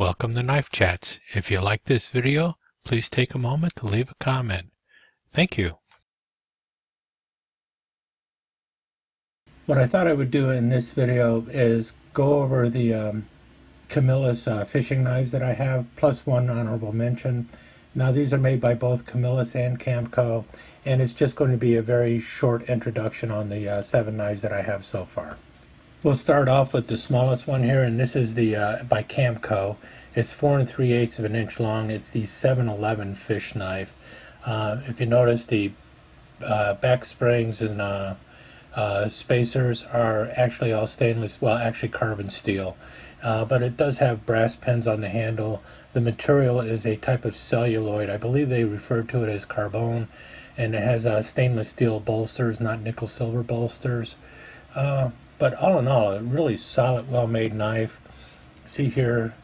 Welcome to Knife Chats. If you like this video, please take a moment to leave a comment. Thank you. What I thought I would do in this video is go over the Camillus fishing knives that I have, plus one honorable mention. Now these are made by both Camillus and Camco, and it's just going to be a very short introduction on the 7 knives that I have so far. We'll start off with the smallest one here, and this is the by Camco. It's 4 3/8 of an inch long. It's the 711 fish knife. If you notice, the back springs and spacers are actually all stainless, well, actually carbon steel, but it does have brass pins on the handle. The material is a type of celluloid. I believe they refer to it as carbone, and it has stainless steel bolsters, not nickel silver bolsters. But all in all, a really solid, well-made knife. See here,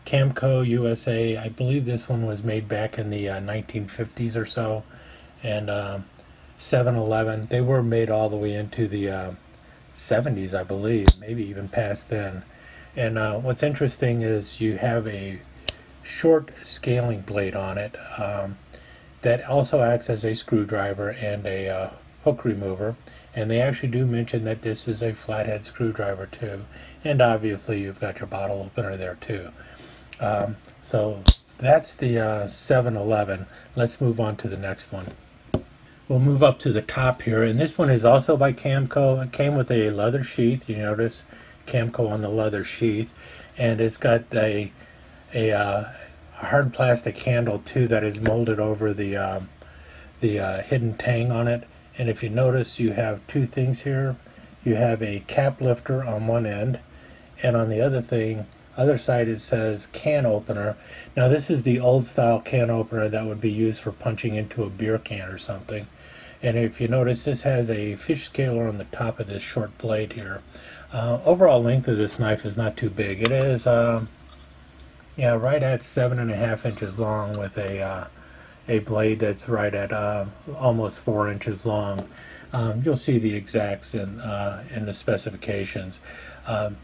Camco USA. I believe this one was made back in the 1950s or so, and 711. They were made all the way into the 70s, I believe, maybe even past then. And what's interesting is you have a short scaling blade on it that also acts as a screwdriver and a hook remover. And they actually do mention that this is a flathead screwdriver too. And obviously you've got your bottle opener there too. So that's the 711. Let's move on to the next one. We'll move up to the top here, and this one is also by Camco. It came with a leather sheath. You notice Camco on the leather sheath, and it's got a hard plastic handle too that is molded over the hidden tang on it. And if you notice, you have two things here. You have a cap lifter on one end, and on the other side it says can opener. Now this is the old style can opener that would be used for punching into a beer can or something. And if you notice, this has a fish scaler on the top of this short blade here. Overall length of this knife is not too big. It is yeah, right at 7.5 inches long, with a blade that's right at almost 4 inches long. You'll see the exacts in the specifications.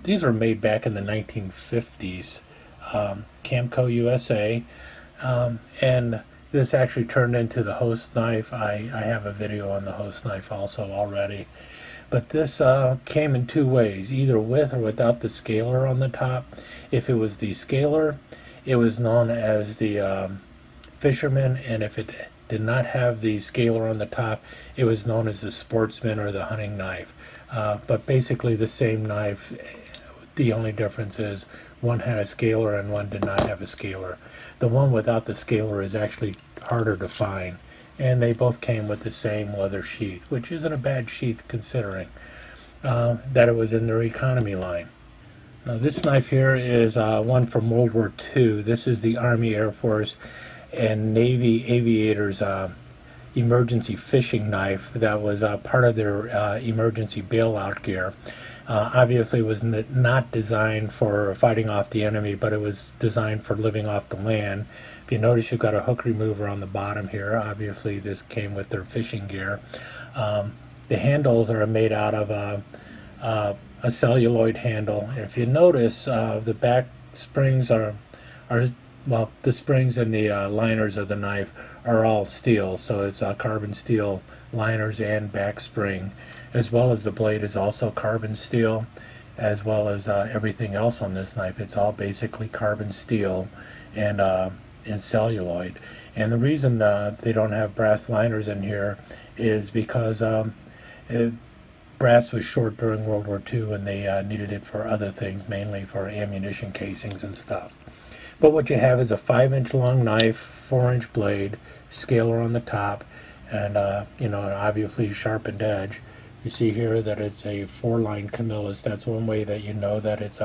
These were made back in the 1950s, Camco USA, and this actually turned into the host knife. I have a video on the host knife also already. But this came in two ways, either with or without the scaler on the top. If it was the scaler, it was known as the Fisherman, and if it did not have the scaler on the top, it was known as the Sportsman or the hunting knife. But basically the same knife. The only difference is one had a scaler and one did not have a scaler. The one without the scaler is actually harder to find, and they both came with the same leather sheath, which isn't a bad sheath considering that it was in their economy line. Now this knife here is one from World War II. This is the Army, Air Force, and Navy Aviators emergency fishing knife that was part of their emergency bailout gear. Obviously it was not designed for fighting off the enemy, but it was designed for living off the land. If you notice, you've got a hook remover on the bottom here. Obviously this came with their fishing gear. The handles are made out of a celluloid handle. If you notice, the back springs are well, the springs and the liners of the knife are all steel, so it's carbon steel liners and back spring, as well as the blade is also carbon steel, as well as everything else on this knife. It's all basically carbon steel and celluloid. And the reason they don't have brass liners in here is because brass was short during World War II, and they needed it for other things, mainly for ammunition casings and stuff. But what you have is a 5-inch long knife, 4-inch blade, scaler on the top, and you know, an obviously sharpened edge. You see here that it's a 4-line Camillus. That's one way that you know that it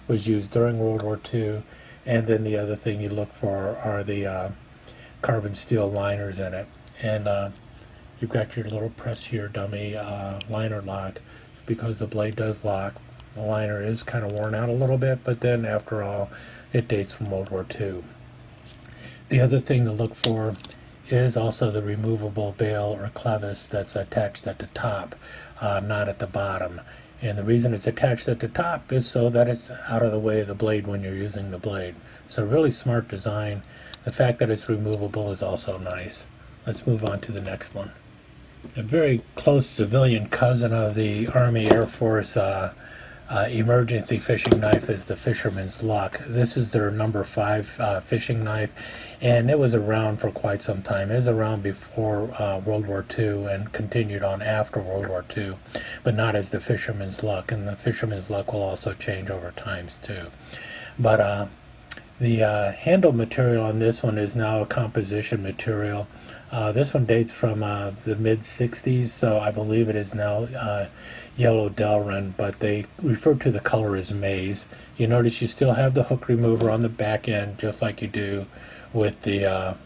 was used during World War II. And then the other thing you look for are the carbon steel liners in it. And you've got your little press here dummy liner lock, because the blade does lock. The liner is kind of worn out a little bit, but then after all, it dates from World War II. The other thing to look for is also the removable bail or clevis that's attached at the top, not at the bottom. And the reason it's attached at the top is so that it's out of the way of the blade when you're using the blade. So really smart design. The fact that it's removable is also nice. Let's move on to the next one. A very close civilian cousin of the Army Air Force emergency fishing knife is the Fisherman's Luck. This is their number 5 fishing knife, and it was around for quite some time. It was around before World War II and continued on after World War II, but not as the Fisherman's Luck, and the Fisherman's Luck will also change over times too. But the handle material on this one is now a composition material. This one dates from the mid-60s, so I believe it is now yellow Delrin, but they refer to the color as maize. You notice you still have the hook remover on the back end, just like you do with the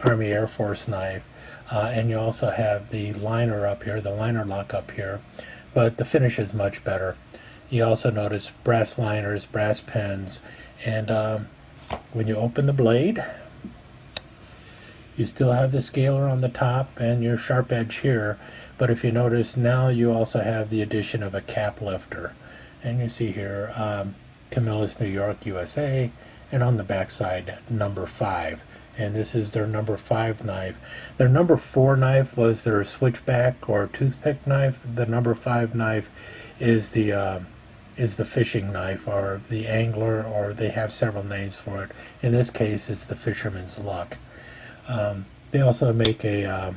Army Air Force knife. And you also have the liner up here, the liner lock up here, but the finish is much better. You also notice brass liners, brass pins, and when you open the blade, you still have the scaler on the top and your sharp edge here, but if you notice now you also have the addition of a cap lifter. And you see here Camillus, New York, USA, and on the back side number 5. And this is their number 5 knife. Their number 4 knife was their switchback or toothpick knife. The number 5 knife is the fishing knife or the angler, or they have several names for it. In this case, it's the Fisherman's Luck. They also make a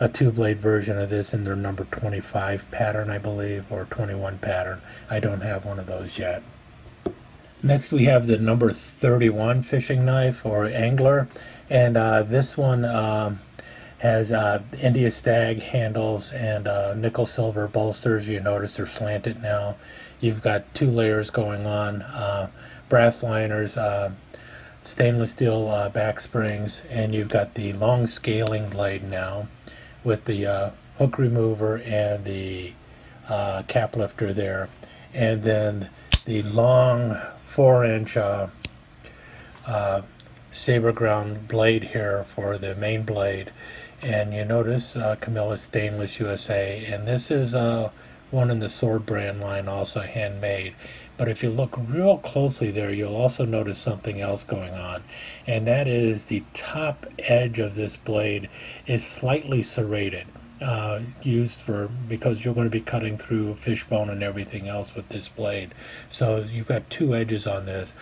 2-blade version of this in their number 25 pattern, I believe, or 21 pattern. I don't have one of those yet. Next we have the number 31 fishing knife or angler, and this one has India stag handles and nickel silver bolsters. You notice they're slanted now. You've got 2 layers going on, brass liners, stainless steel back springs, and you've got the long scaling blade now with the hook remover and the cap lifter there, and then the long 4-inch saber ground blade here for the main blade. And you notice Camillus Stainless USA, and this is one in the Sword brand line, also handmade. But if you look real closely there, you'll also notice something else going on, and that is the top edge of this blade is slightly serrated, used for, because you're going to be cutting through fish bone and everything else with this blade. So you've got 2 edges on this.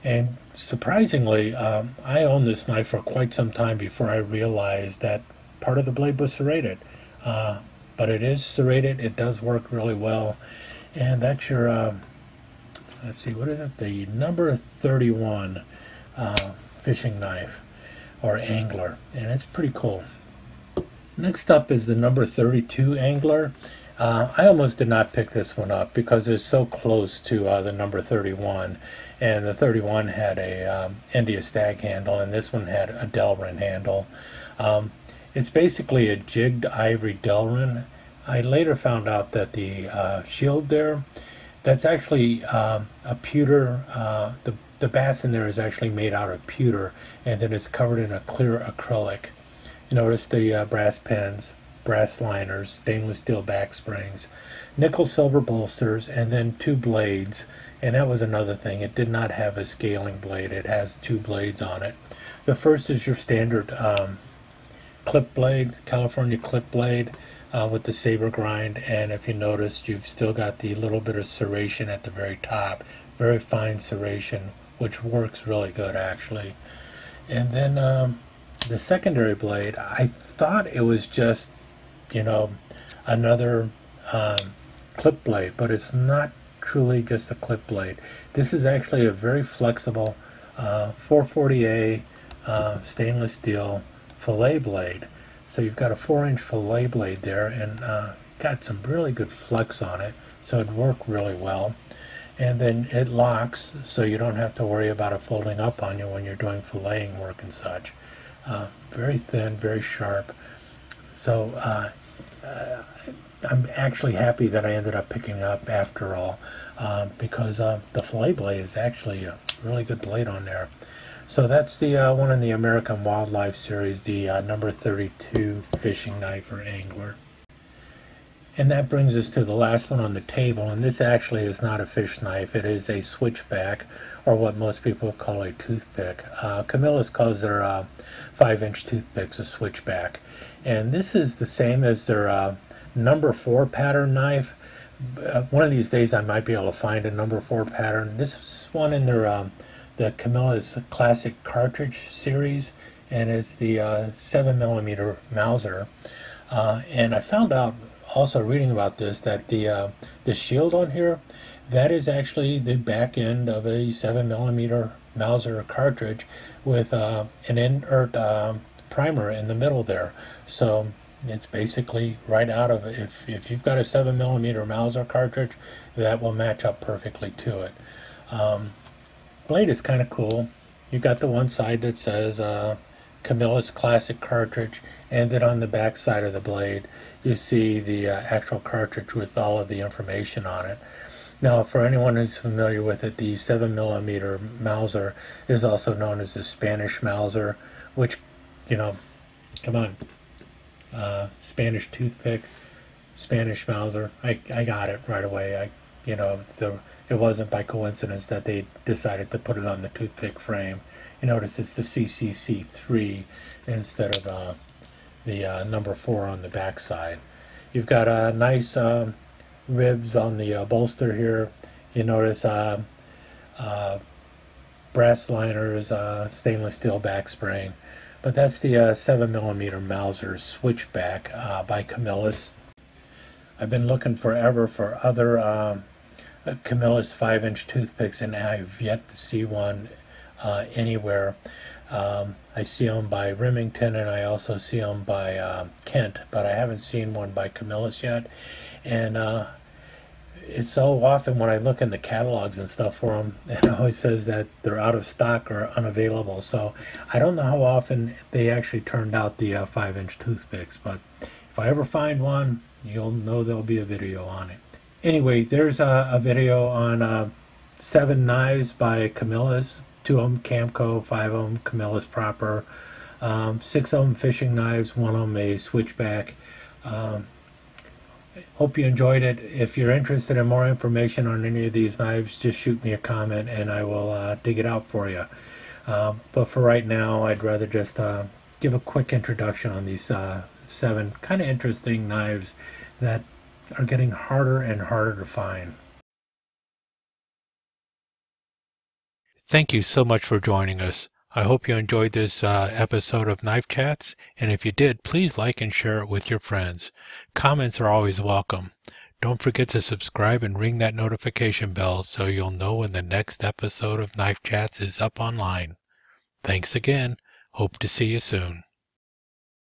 And surprisingly, I owned this knife for quite some time before I realized that part of the blade was serrated. But it is serrated. It does work really well. And that's your, let's see, what is it? The number 31 fishing knife or angler. And it's pretty cool. Next up is the number 32 angler. I almost did not pick this one up because it's so close to the number 31. And the 31 had a India stag handle, and this one had a Delrin handle. It's basically a jigged ivory Delrin. I later found out that the shield there, that's actually a pewter, the bass in there is actually made out of pewter, and then it's covered in a clear acrylic. You notice the brass pins, brass liners, stainless steel back springs, nickel silver bolsters, and then 2 blades. And that was another thing. It did not have a scaling blade. It has 2 blades on it. The first is your standard clip blade, California clip blade, with the saber grind. And if you notice, you've still got the little bit of serration at the very top, very fine serration, which works really good actually. And then the secondary blade, I thought it was just, you know, another clip blade, but it's not truly just a clip blade. This is actually a very flexible 440A stainless steel fillet blade. So you've got a 4-inch fillet blade there, and got some really good flex on it, so it worked really well. And then it locks, so you don't have to worry about it folding up on you when you're doing filleting work and such. Very thin, very sharp. So I'm actually happy that I ended up picking up after all, because the fillet blade is actually a really good blade on there. So that's the one in the American Wildlife series, the number 32 fishing knife or angler. And that brings us to the last one on the table, and this actually is not a fish knife. It is a switchback, or what most people call a toothpick. Camillus calls their 5-inch toothpicks a switchback. And this is the same as their number 4 pattern knife. One of these days I might be able to find a number 4 pattern. This is one in their the Camillus Classic Cartridge series, and it's the 7mm Mauser. And I found out also reading about this that the shield on here, that is actually the back end of a 7mm Mauser cartridge with an inert primer in the middle there. So it's basically right out of it. If you've got a 7mm Mauser cartridge, that will match up perfectly to it. Blade is kind of cool. You got the one side that says Camillus Classic Cartridge, and then on the back side of the blade you see the actual cartridge with all of the information on it. Now, for anyone who's familiar with it, the 7mm Mauser is also known as the Spanish Mauser, which, you know, come on, Spanish toothpick, Spanish Mauser. I got it right away. It wasn't by coincidence that they decided to put it on the toothpick frame. You notice it's the CCC3 instead of the number 4 on the back side. You've got nice ribs on the bolster here. You notice brass liners, stainless steel back spring. But that's the 7mm Mauser switchback by Camillus. I've been looking forever for other Camillus 5-inch toothpicks, and I've yet to see one anywhere. I see them by Remington, and I also see them by Kent, but I haven't seen one by Camillus yet. And it's so often when I look in the catalogs and stuff for them, it always says that they're out of stock or unavailable. So I don't know how often they actually turned out the 5-inch toothpicks, but if I ever find one, you'll know there'll be a video on it. Anyway, there's a video on 7 knives by Camillus. 2 of them Camco, 5 of them Camillus proper, 6 of them fishing knives, 1 of them a switchback. Hope you enjoyed it. If you're interested in more information on any of these knives, just shoot me a comment and I will dig it out for you. But for right now, I'd rather just give a quick introduction on these 7 kind of interesting knives that are getting harder and harder to find. Thank you so much for joining us. I hope you enjoyed this episode of Knife Chats, and if you did, please like and share it with your friends. Comments are always welcome. Don't forget to subscribe and ring that notification bell so you'll know when the next episode of Knife Chats is up online. Thanks again. Hope to see you soon.